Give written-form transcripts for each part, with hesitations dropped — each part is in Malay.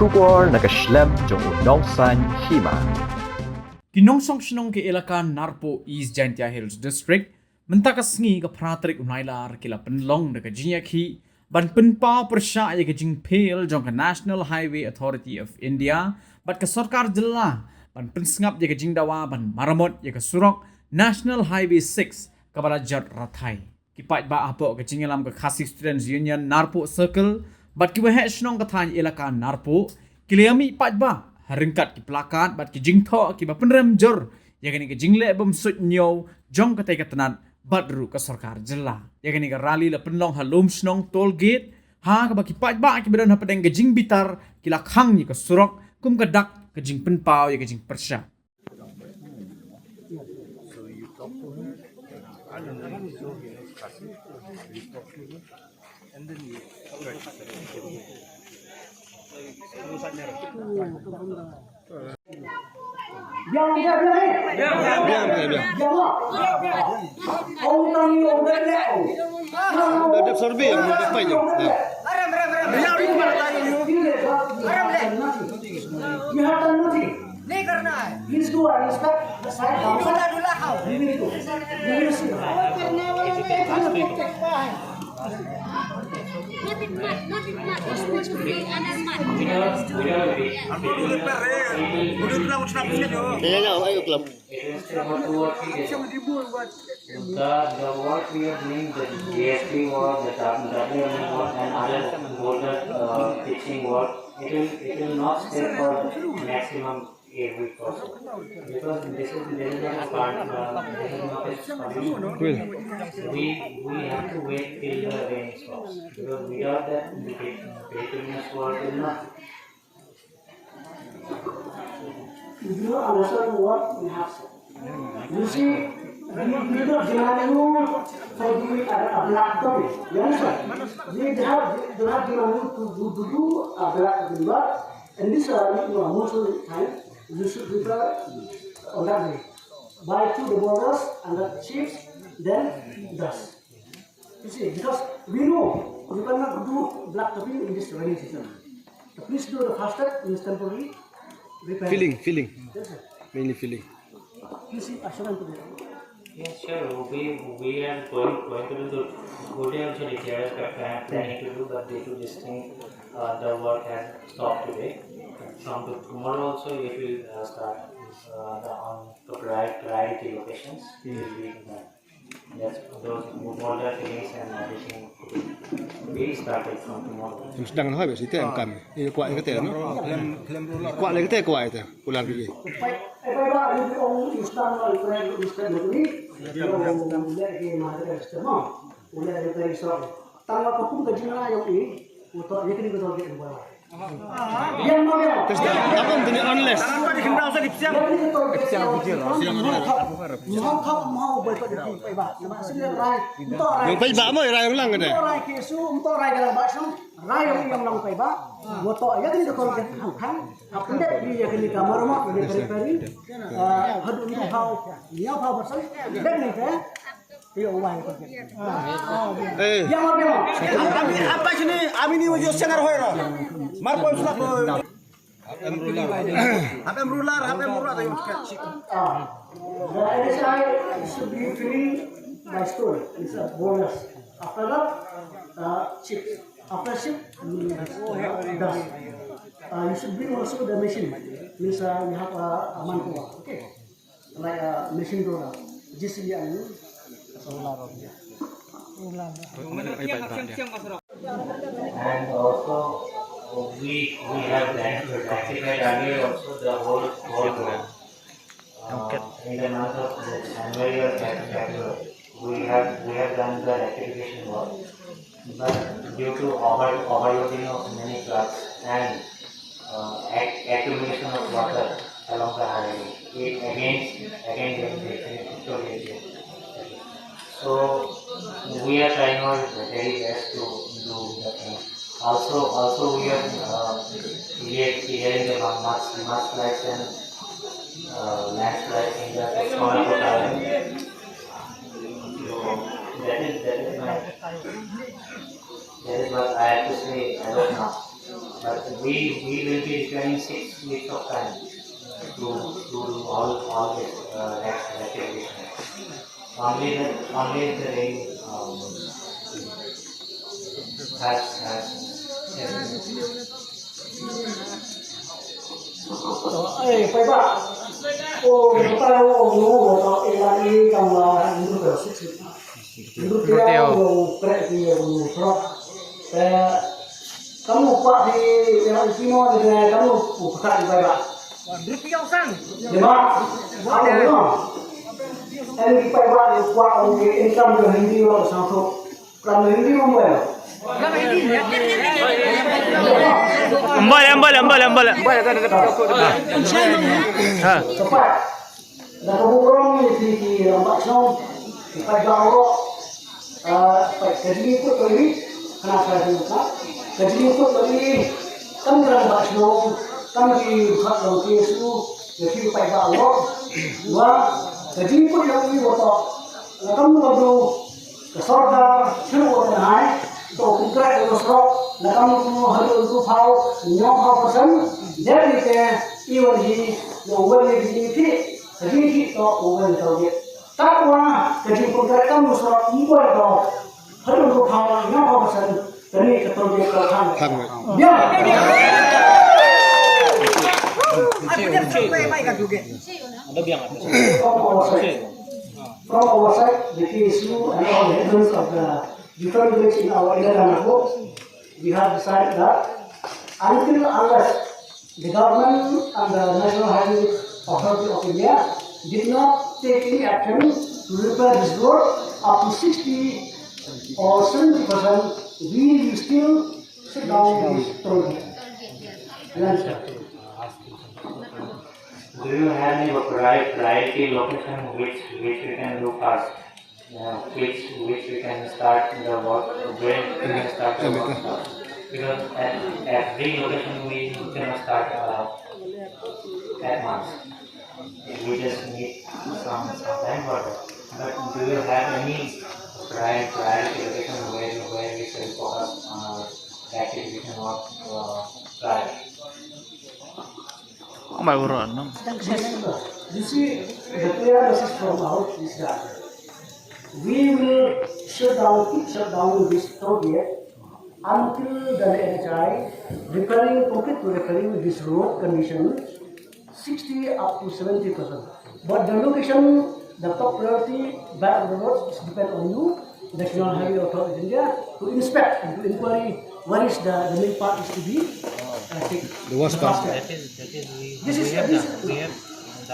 Shubor nakaslem jong unongsan hima. Kinongsong sinong ke elakan Narpo East Jaintia Hills District mentakas ngi ka pratrik unailar kila penlong na kajinya ki ban penpa persya ya kajing pel jong ka National Highway Authority of India bat ka sarkar jilla ban pensngap ya kajing dawa ban maramot ya ka surok National Highway 6 ka barajat rathai kipat ba apo kajing alam ka Khasi Students Union Narpo Circle bat ki wahe sinong ka thany elakan Narpo kiliami pat ba haringkat ki plakat bat ki jingtho ki ba penrem jor ya gani ka jingle bom sut nyo jong ka ka tanat badru ka sarkar jilla ya gani ka rally la penlong halum snong toll gate ha ka ba ki pat ba ki badan ha padeng ka jing bitar ki la khang ni ka surok kum ka dak ka jing penpau ya ka jing persya Ada sorbe yang mau dipakai. You have done nothing. नहीं करना है. Please do inspect the site. दूल्हा खाओ. You will see. करने वाला नहीं करता है. Not in mud. It's supposed to be under mud. Kayaknya ayo club. The work we are doing, the GST work, the WME work, and other border fixing work, it will not stay for maximum 8 weeks or so. Because this is not a part, this is not a solution. We have to wait till the rain stops. Because without that, the bituminous work will not. You do not understand what we have said. You see, we do not demand you for doing a black topic. You understand? We do not demand you to do a black topic. And this most of the time, you should prepare on that day. Buy to the borders and the chips, then dust. You see, because we know you cannot do black topping in this rainy season. So please do the faster in this temporary repair. Feeling. Yes, sir. Mainly feeling. Please see assurance to them. Yes, sure. We are going to do the good also declares planning to do, but due to this thing, the work has stopped today. From tomorrow also, it will start on the priority locations. It will be that's those border fillings and everything will be started from tomorrow. Yang sedang hai besi teh kami. Ini kuat ke teh no? Kuat lagi teh kuat teh. Pulang lagi. Terus apa punya unless? Yang pai ba mo rai ulang ke teh. apa sini ami ni wajib sengar hoira marpo sulak HP rular ayo The NSI should be filling by store. It's a bonus. After that, chips. After chip, dust. You should bring also the machine. Means you have a manpower. Okay, like a machine roller. JCB and And also, we have rectified earlier also the whole road. In the month of January or February, we have done the rectification work, but due to overloading of many trucks and accumulation of water along the highway, it again gets deteriorated. So we are trying our very best to do the thing. Also we are clearing the mudslides and landslides in the Sonapur Island. So that is what I have to say as of now. but we will be requiring 6 weeks of time to do all this activity. Only the rain has phải bạn ô chúng ta đâu ông nô của nó là đi trong những cái sự lúc kia ông phải thì ông pro kamu kuat di yang Cina dengan kamu bukan baik pak. Lima, apa? Ini baik pak kuat orang income dari Hindi orang satu, kalau Hindi mana? Ambal. Cepat. Dan kamu orang ni di lambat song, di pajak orang, kerja itu tadi, kenapa dia? Kerja itu tadi, kamu lambat song, kamu di hak orang Yesus, jadi pajak orang, dua, kerja itu yang ini waktu, kamu baru kesorga, semua orang naik. तो उनका दूसरा लगाम को हर उनको फाओ न्यों फाओ पसंद जब इसे इवन ही ओवर ले भी थी सभी की तो ओवर करोगे तब वहाँ कभी को करता दूसरा इनको तो हर उनको फाओ न्यों फाओ पसंद तभी करोगे तो खान या From our side, the issue and all the evidence of the different groups in our Iran we have decided that until unless the government and the National Highway Authority of India did not take any action to repair this road up to 60 or 70%, we will still sit down this project. You understand? Do you have any priority location which we can do first? Which we can start the work, when we can start the work? Because at every location we cannot start at once. We just need some time for that. But do you have any priority location where we should focus on activity work prior? You see, the clear message from out is that we will shut down this project until the NHI repairing this road condition 60 up to 70%. But the location, the top priority back of the road depends on you, National Highway Authority of India, to inspect and to inquiry where is the main part is to be taken. The worst part.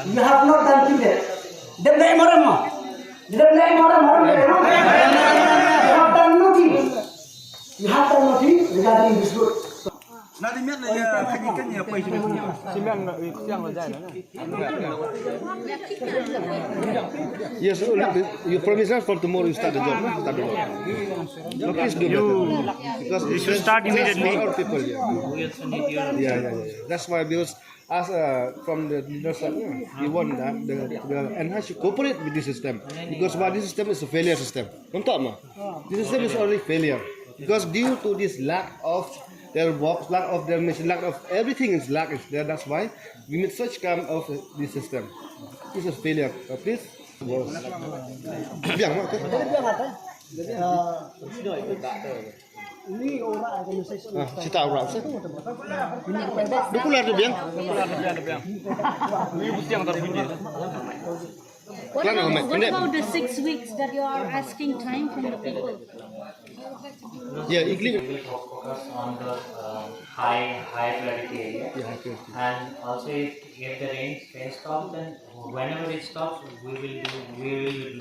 You have not done till that. Then they are you have done nothing. You have done nothing regarding this road. Yes, you promise us for tomorrow you start the job. Start the work. No, please do that. Because you should start immediately. Our people, yeah. That's why because as from the leadership, we want that the NHS should cooperate with this system because what this system is a failure system. This system is already failure because due to this lack of their work, lack of their mission, lack of everything is lack is there. That's why we need such kind of this system. This is failure. Please. Cita orang sih. Dukulah tu biang. What about the 6 weeks that you are asking time from the people? Yeah, We will focus on the high priority area. And also if the rain stops, then whenever it stops, we will be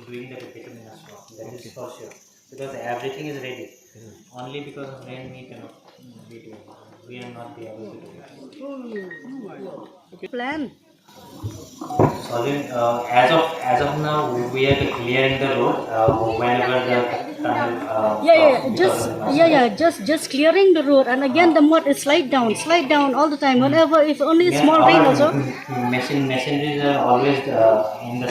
doing the bituminous work. That is for sure. Because everything is ready. Only because of rain we cannot be doing. We will not be able to do it. Plan. So then, as of now, we are clearing the road. Whenever the tunnel. Just clearing the road, and again the mud is slide down all the time. Whenever if only small rain also. Machineries are always in the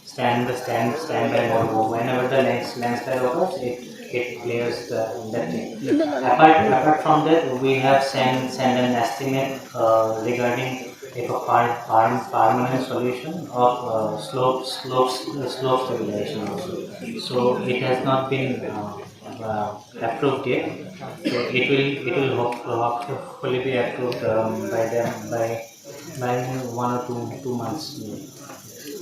stand by mode. Whenever the landslide occurs, it it clears the thing. Apart from that, we have sent an estimate regarding if a permanent solution of slope stabilization also. So it has not been approved yet. So it will hopefully be approved by 1 or 2 months.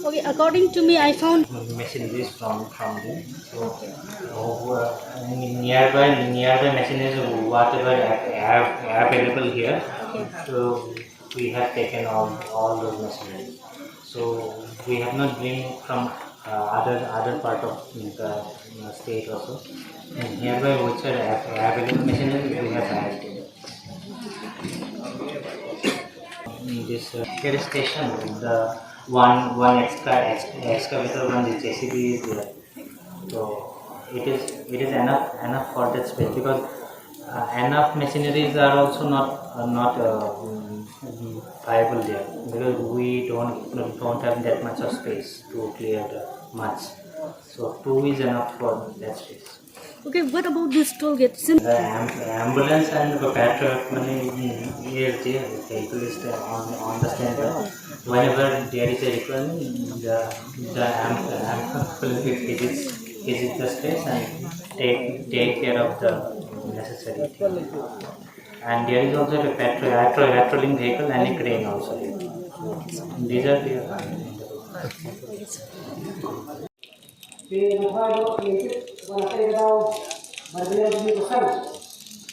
Okay, according to me, I found Machineries from them. So nearby machineries whatever are available here. So we have taken all those machineries. So we have not bring from other part of the state also. And nearby which are available machineries we have added. In this here station, the one excavator, one JCB is there. So it is enough for that space, because enough machineries are also not viable there, because we don't have that much of space to clear the much. So 2 is enough for that space. okay, what about this toll gate? Since The ambulance and the patrol money is there. The vehicle is on the standby. Whenever there is a requirement, the ambulance visits the space and take care of the necessary thing. And there is also a patrolling vehicle and a crane also. These are the Di Muhammad Klinik mana saya tahu berbeda di pesan,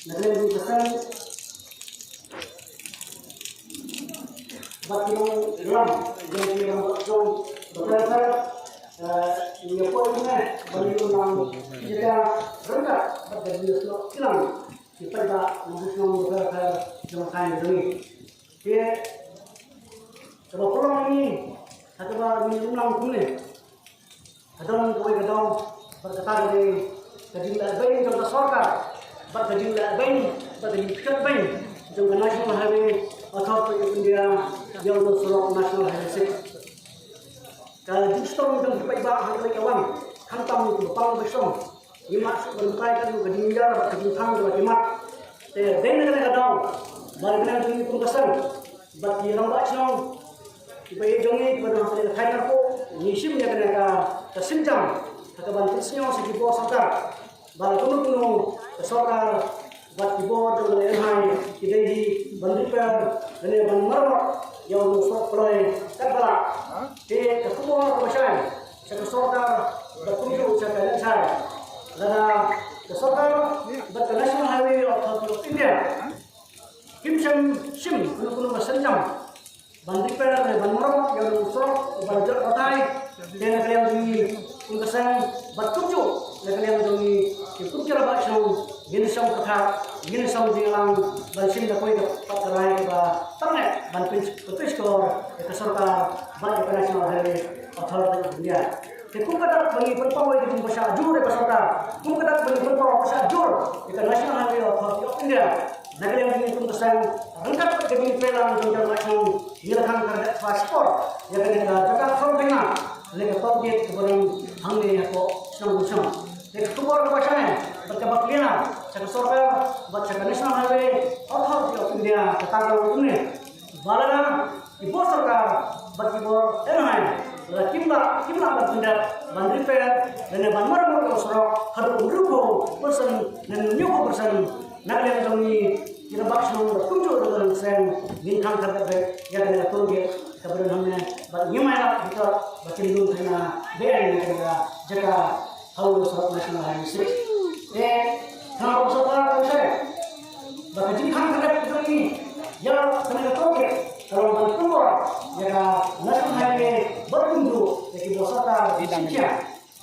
berbeda di pesan. Bagi orang yang betul betul ia pun bagi orang jika rendah bagi Islam kita tak mungkin betul jangan ini. Dia kalau orang ini satu baru orang kuning. Kadang kau kadang berkata dari kejadian lain contoh sorga, berkejadian lain, berkejadian lain, jangan nasional highway atau India yang bersorok nasional highway. Kalau justru yang terbaik hari kawan, hantam itu pang besong, lima berkaitan dengan India berkejadian tang berkimat. Dan kadang bagaimana ini pun kesan, bagi orang nasional. Ibarat jongi kepada masyarakat Thailand ko nisim dia kena kesenjang keban krisnya segi bos sarkar bala kuno sarkar buat kibor dengan MI kidai di bandipar dan bandmarwa yang sok proyek terbala ke ketua komisan sarkar berkunjung ke Malaysia dan sarkar bernasional highway authority of India kimsam sim kuno kesenjang Bandipar dan Bandmarwa yang usok banjir kotai dan kalian di ungasan bertuju dan kalian di kuncir bakso ginsam kata ginsam jilang balsim da koi patrai ba tangai banpin putus kor ke sarkar banyak nasional highway authority of India Kung kadat bagi perpawai di bahasa jur di pasar, kung kadat bagi perpawai bahasa jur di nasional highway authority of India. Negeri yang ini pun kesan rengkat kebini pelang dengan macam dilakukan kerja paspor yang kita jaga frontena lepas topik kepada hamil aku senang. Lepas keluar ke pasarnya berkebak liana saya sorga baca nasional highway authority of India katakan ini balana ibu sarkar berkibor enai kimla bertindak bandrifer dan bandmarwa sorok harus berupa person dan nyukup person nak lihat kami kita bakso berkunjung dengan sen bintang terbaik yang ada turun kepada kami bagaimana kita bercindung dengan BN kita jaga haul sorok nasional hari ini. Kenapa saudara saya bagi bintang terbaik ini yang kena turun kalau berkumpul jaga nasional hari berkunjung jadi bosata di Indonesia.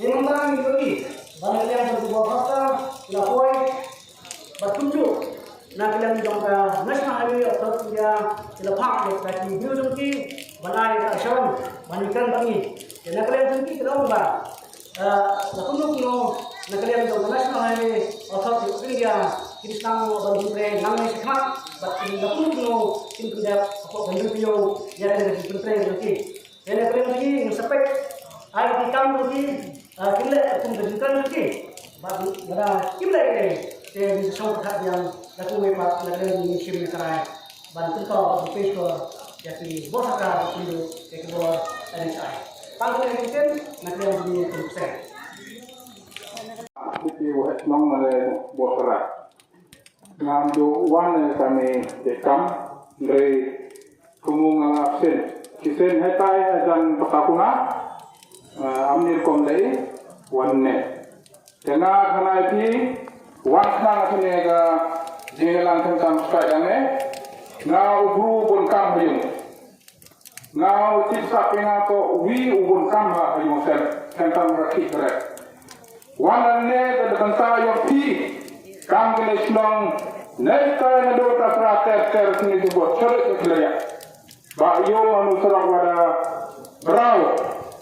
Yang menang ini bagi yang berbosata lapoi berkunjung nak kalian jangka nasional highway atau dia lepas dari biru jangki balai asam manikan bangi dan kalian jangki kalau ba lakukan nak kalian jangka nasional highway atau dia Kristang bantu pre nang ni sekat bagi lakukan itu dia apa bantu dia yang ada di pre jangki dan kalian lagi spek ai di kam lagi kila pun berjukan jangki Bagaimana kimlek ini? Saya bisa sokak yang laku mepat lakukan musim serai. Bantu kau berpikir jadi bosaka itu ekor dari saya. Panggung ini kan nanti yang di konsen. Itu buat long oleh bosra. Ngam do wan kami dekam dari kumungan absen. Kisen hetai dan pakakuna amnir komlei wanne. Tengah kana itu wan kana kene ga jelan tentang sekadangnya. Ngau buru pun kam hayung. Ngau cipta pina to wi ubun kam hayung tentang rakit berat. Wan ne da banta yo pi kam kene slong nesta na do ta ter sini tu buat ceret kelaya. Ba yo anu serak pada brau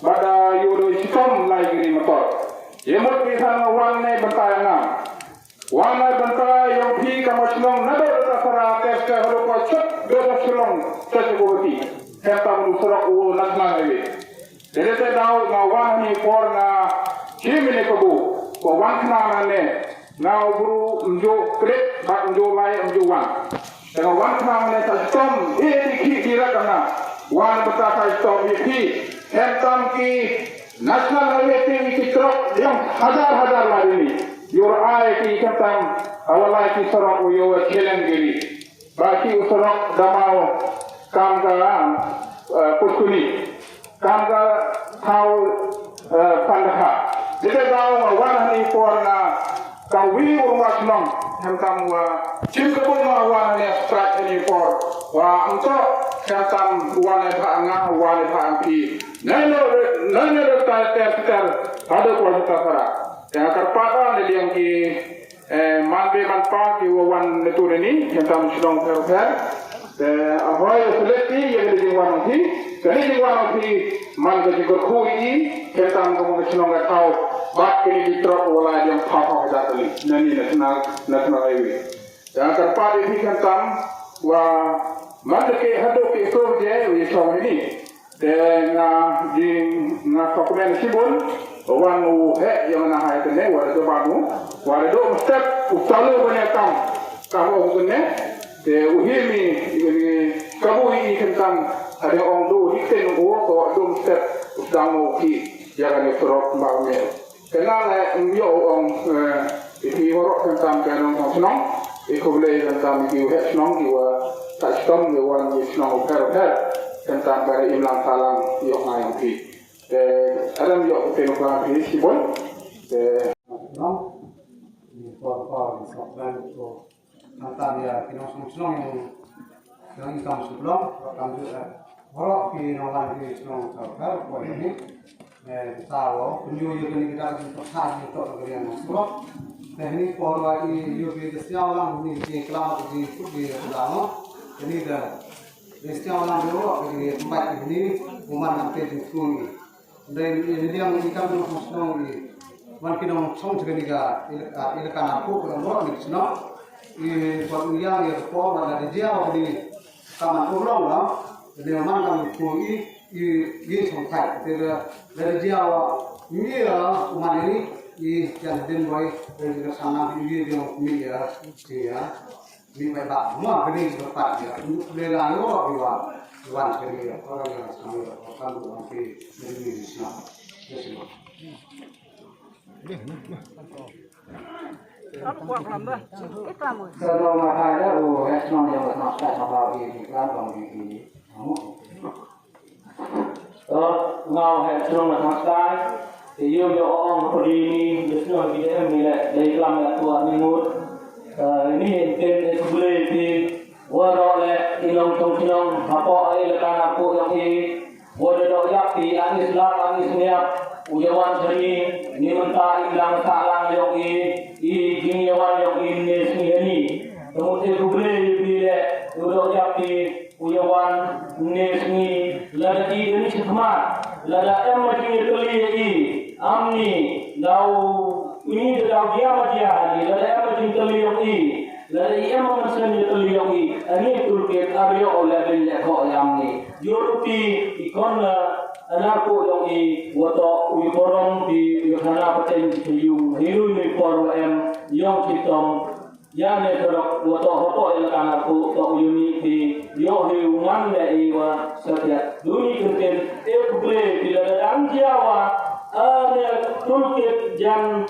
pada yo do sitom lai giri motor. Yemot pisang wan ne banta yang wan ne banta yo pi kam slong na do ta ter haro ko chet do ta slong chet ko ti. Kata anu serak u nasma ngai. Jadi saya tahu ngawan ni por na Kini kabu, kawan kenal ne, ngau buru unjuk kredit, bak unjuk lain unjuk wan. Dengan wan kenal ne tastom, kira kena, wan betapa tastom ini, hentam ki nasional highway ki truk yang hadar lari ni. Yor ai ki hentam, awalai ki sorok uyo kelen giri, baki usorok damau kamgalan puskuni, kamga tahu pandha. Jadi kalau wan ni porna kawi umat long hentam cim kebun wan ni strike ni por untuk hentam wan ni wan ni ampi nene ter ada kualitas para yang terpada ni yang ki manbe manpa ki wan ni tu ni hentam silong ter ahoy seleti yang di wan ni jadi wan ni man ke kui ni hentam kamu silong kau bak ini ditrok wala yang papa datali nani national highway yang terpadu ini hentam wa mandeke hado ke so je wi so ini dengan di ngapakumen sibun wan he yang na hai tene wa do bamu wa do step utalo banyak kamu kunne de uhimi ini kamu ini hentam ada orang do hiten to do step utamo ki jangan ditrok mbak Kenal yo orang ini orang tentang kerana senang, ikut boleh tentang kita senang kita tak senang kita orang senang per tentang dari imlang salam yo ayam pi. Adam yo tentang pi sibol. Senang, ini for software itu tentang dia kita senang yang income sebelum kami orang pi orang ini senang per ini. Tahu, penjual yang kita pasar itu agaknya masuk. Teknik pola ini juga setiap orang ini kelam di dalam. Ini dah setiap orang juga di tempat ini rumah nanti di sini. Dan ini yang kita masuk ini. Mungkin orang song juga ilakan aku kalau orang di sana. Ini penjual yang pola dari dia ini kaman orang lah. Jadi mana kami ini sampai dari Jawa ini rumah ini yang den boy dari sana ini dia ini ya ini bapak semua ini bapak dia lelang itu iwan sekali orang yang sama orang orang di sana kalau ada esno yang bermaksud apa ini kan ini ngau hệ trong là tháng sai thì yêu cho ông có đi được rồi thì em đi lại đây làm lại của mình một ini tên sebelum di warole ilong tong ilong apa ilakan aku yang ini wadah yak di anis lak anis niap ujawan seni ni mentah ilang salang yang ini jingyawan yang ini seni kemudian sebelum di wadah yak di ujawan nesni lada ini semua lada em macam ini amni dau ini dau dia macam ini lada em macam ini lada em macam ini ini turki ario oleh beli kau amni juruti ikon anak ko yung wato uiporong di yohana paten yung hiru ni por yung kitong yan pero wato hoto el anak ko to yumi di yo hiungan le iwa satia duni kenten ble bila dan jawa tulkit jan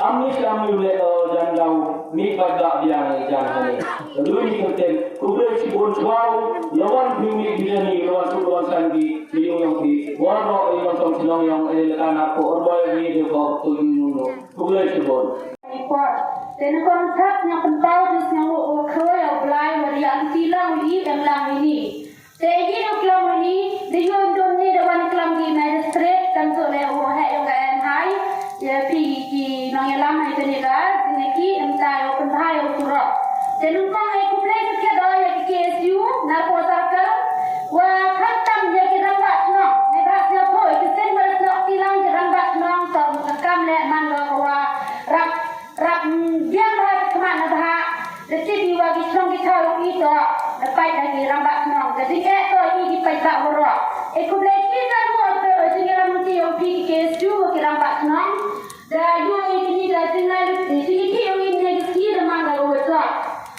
Amis kami le jan lau mi pada biang jan ni. Dulu kenten kubre si bon swau lawan bumi bidani lawan lawan sandi yung di waro yung tong silong yung anak ko orboy ni de ko tu nuno kubre si bon. Dan kontrak yang pentau di yang okey yang belai yang tilang ini dan lang ini. Jadi oklam ini dia untuk ni dewan kelam di magistrate kan tu le yang kan hai ya pergi nang yang lama itu ni kan sini entah open hai surah. Dan kau aku play sikit dah ya KSU narkotika wah khatam je kita tak nak negara siapa itu sen nak tilang kita tak nak tak kam le man wah rap dia dah kemana dah jadi diwagi strong kita itu dapat lagi rambat senang jadi itu ini dipakai horor aku boleh kita buat jadi rambuti yang pergi KSU ke rambat senang dan dua ini dah tinggal di sini yang ini lagi demang kalau betul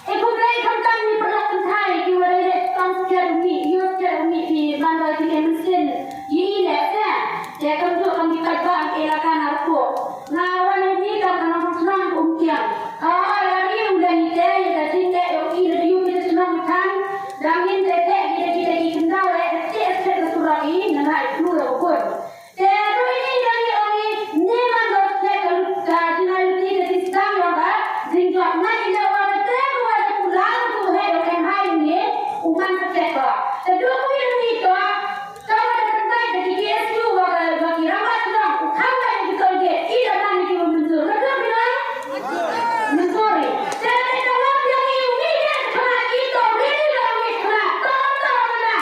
aku boleh kentang ni pernah kentai kita ada transfer ni di mana di mesin ini lah dia kan tu kami kaitkan elakan narko nah orang ini kan orang senang umkian lagi udah ni dia jadi dia ini dia kita senang kan dan ini kita kenal setiap surah ini nak itu pun jadi ini dari orang ni mana kajian ini kita sedang orang tinggal nak ini orang terus pulang tu kan hari ni umat tercekak jadi aku ini tu kalau ada tempat jadi KSU bagi ramai senang kamu yang dikerja ini adalah ni kita menjur betul betul menjuri jadi kalau dia ini kan kena kita ini lagi kena tahu mana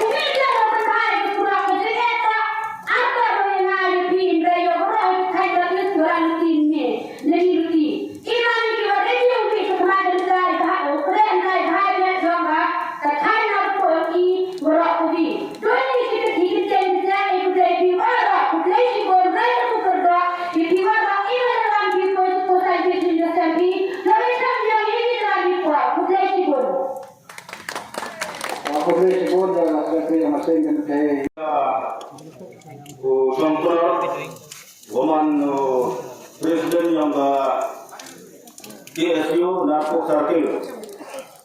ini dia berpai kurang jadi itu apa mengenai pin rayo orang kaya itu orang ini negeri ini kita review kita kemarin dari bahasa keren dari bahasa juga kaya apa ini berapa Public board dan secretary masing-masing kay Sangkura woman presiden yang KSU narko sarkil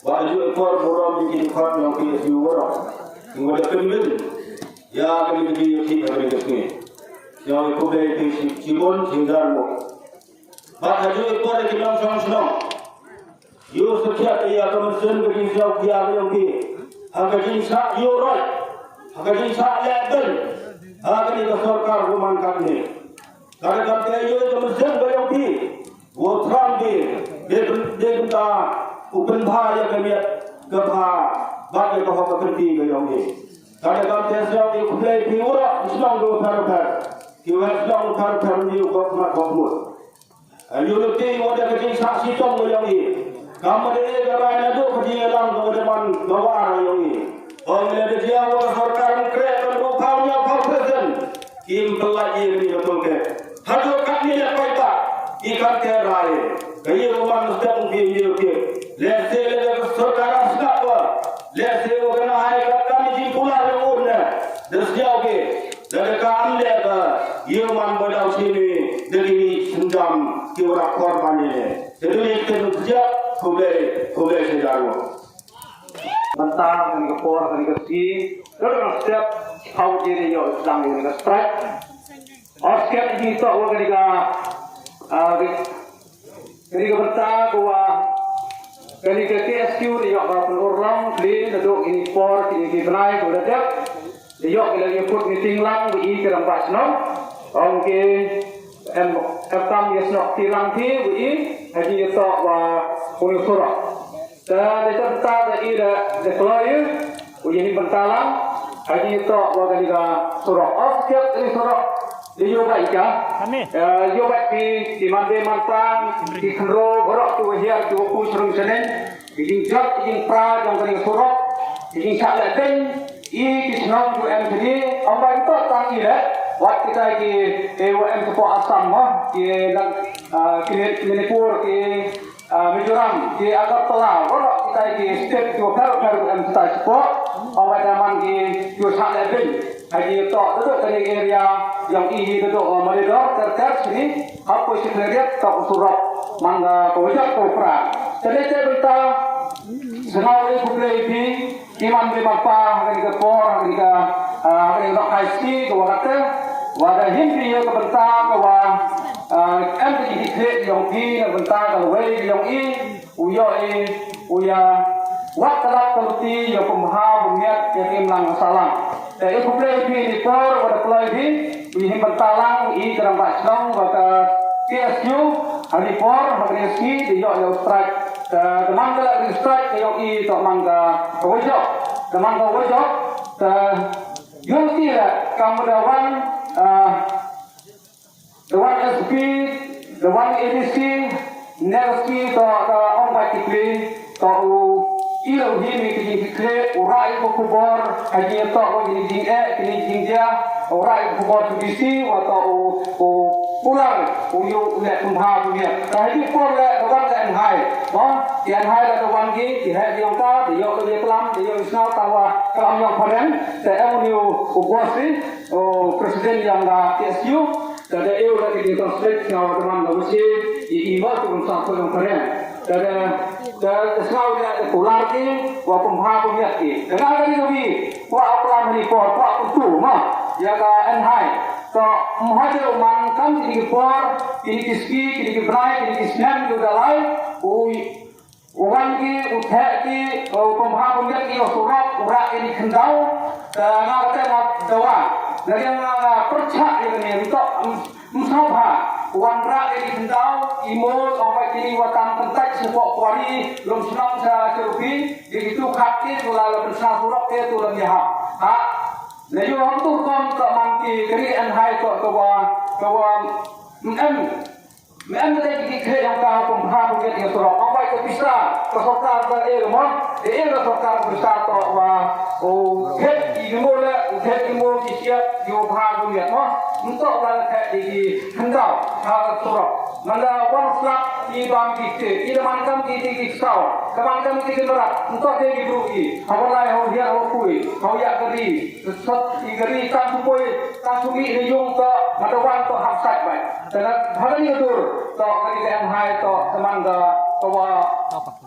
baju ekor boram bikin fat yang KSU boram ingin ada kembali ya kami di kami kesini yang ikut dari Cibon Singgar mo baju ekor di dalam sang yo sekiat ia kemudian bagi jauh dia yang Hagajin sa yoroi, hagajin sa level, hagajin sarkar rumah kami. Karena kami itu kemudian berjauhi, wotram dia benda open bahaya kami kebah bagi kau bekerja berjauhi. Karena kami sejauh ini kulai diurut, Islam do tarikar, kita Islam tarikar ni ugat mat bahmur. Ayunuti wadah hagajin sa sitong berjauhi. Kamu ini kerana itu kejilan kemudian bawa yang ini. Orang ini dia orang sarkar kerja rupanya presiden. Kim pelajari ini betul ke? Hadu kami yang baik ikan kerai. Kaya rumah sedang mungkin dia. Lese sarkar asnaf. Lese orang hai kami di pulau yang urna. Desjauh ke? Dari kami leka. Iaman badau sini dari sendam kiura korban ini. Jadi kerja Kube sejarah. Bantang dengan kepor dengan kesi, dengan setiap kau jadi yo sedang dengan strike. Setiap ini tak orang ketika bantang gua ketika KSU yo berapa orang beli duduk ini por ini kenai gua dah yo lagi put meeting lang di kerang pasno. Oke, tam yesnok tilang ti di haji itu punya surah. Dan itu tak ada deploy, ujian bentalang haji itu wagai surah. Setiap ini surah dijual ika. Jual di mana mantang di kendro berok tu hiar tu push rung senen. Dijing jat, dijing pra, jang kering surah, dijing salahkan. kisnong tu MTD ambai tu tangi le wat kita ki EWM tu Assam mah ki Manipur ki Mizoram ki Agartala kalau kita ki state tu baru kita support ambai zaman ki tu sangat lebih haji tu dari area yang ini tu Malidor terkait sini apa sekretariat tak surat mangga kojak kopra jadi cerita senau ini bukan ini iman di bapa hari ke por hari ke haji kewakata wadah hindi yang kebentar kawa MPD yang ini kebentar kawa yang ini uya waktu kalti yang pemaham niat yang imlang salam jadi bukan ini por wadah kelai ini bentalang ini kerana bacang wadah KSU hari por hari SK di yang strike teman kalau di strike yang ini tak mangga kawajok teman kawajok yang tidak kamu dewan SP dewan ADC NLC tak orang baik kiri tak ilau ini kiri orang itu kubur haji tak orang ini dia orang itu kubur TBC atau pulang uyu lihat kumpah punya haji pun lihat dewan yang high yang high lah dewan ni dia diangkat dia kelam dia isnau tawa kelam yang keren saya uyu kubur si presiden yang TSU jadi EU lagi di translate dengan teman Malaysia iwa tu pun satu yang keren dan sekarang dia pular ni wa pemha punya ni dengar kali tu wa apa ni por wa tu mah ya ka en hai so mhaje man kan di por ini kiski ini brai ini snap tu dalai orang ki uthak ki pemha punya ni surat ura ini kendau dan kata dawa lagi percak ini untuk musabha wan ra ini kendau imo sampai kini watan kentak sebok kuari belum senang saya cerupi begitu kaki tulala bersah surat ke tulang jahat lalu orang tu kom ke mangki kiri en hai ke men lagi ke yang kau pemha punya dia surat sampai ke bisa ke sokar ke sokar besar to het imo siap yo pha punya untuk lalat di hendau surat manda wan flap di bang kita ida mankam kita kau kemankam kita berat untuk dia diberugi awalai hau dia hau kui hau ya geri sesat geri kan supoi kan sumi ni yung ke madawan to hafsat baik dan hari ni tur to kali ke hai to teman ke kawa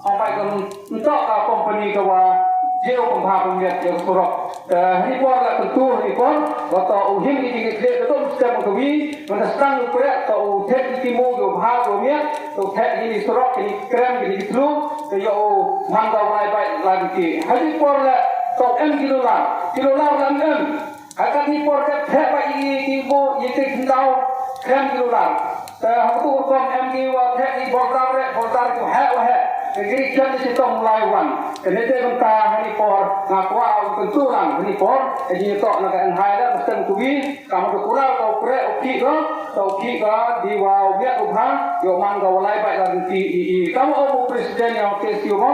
sampai ke untuk company kawa jero pemha punya yang surat ni pun lah tentu ni pun atau uhim ini kita tu mesti mengkawi menasang upaya atau tek timu go bha go mia to tek ini surat ini krem ini dulu to yo mangga mulai baik lagi hari pun lah to kilolar lan akan ni pun tek baik ini timu itu kendau krem kilolar aku kom MG wa tek ni boltar ku ha jadi kita kita mulai wan. Kemudian kita hari por ngakwa tenturan hari por. Jadi itu nak enhai dah mesti kubi. Kamu tu kurang kau pre oki ke di wau biak ubah. Yo man kau mulai baik lagi. Kamu orang presiden yang kesiu mo.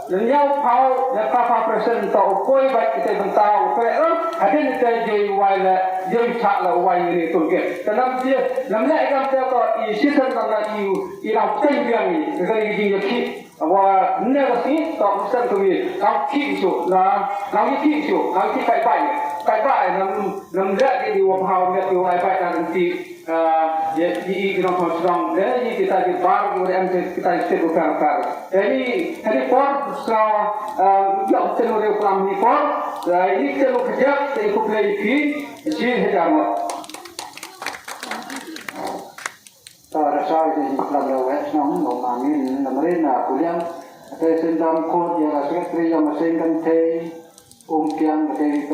Lenyau pau apa presiden tu koi baik kita bentar pre. Ada ni kita jadi wai le jadi tak le wai ni tu ke. Kenapa dia? Namanya ikan tu ko season nama ilau tenbiang ni. Jadi ki wa never see to mesti tu kau ki tu na kau ki tu kau ki pai nam dak di wa phau me tu ai pai dan ti ya di kita sedang jadi kita di bar kemudian kita step bukan. Jadi por so ya tenore plan ni por ini kalau kerja ikut lagi si hejama Saya di dalam web nong amin namarin kuliah ada sendam kod yang sekretari yang masing kan teh umkian teh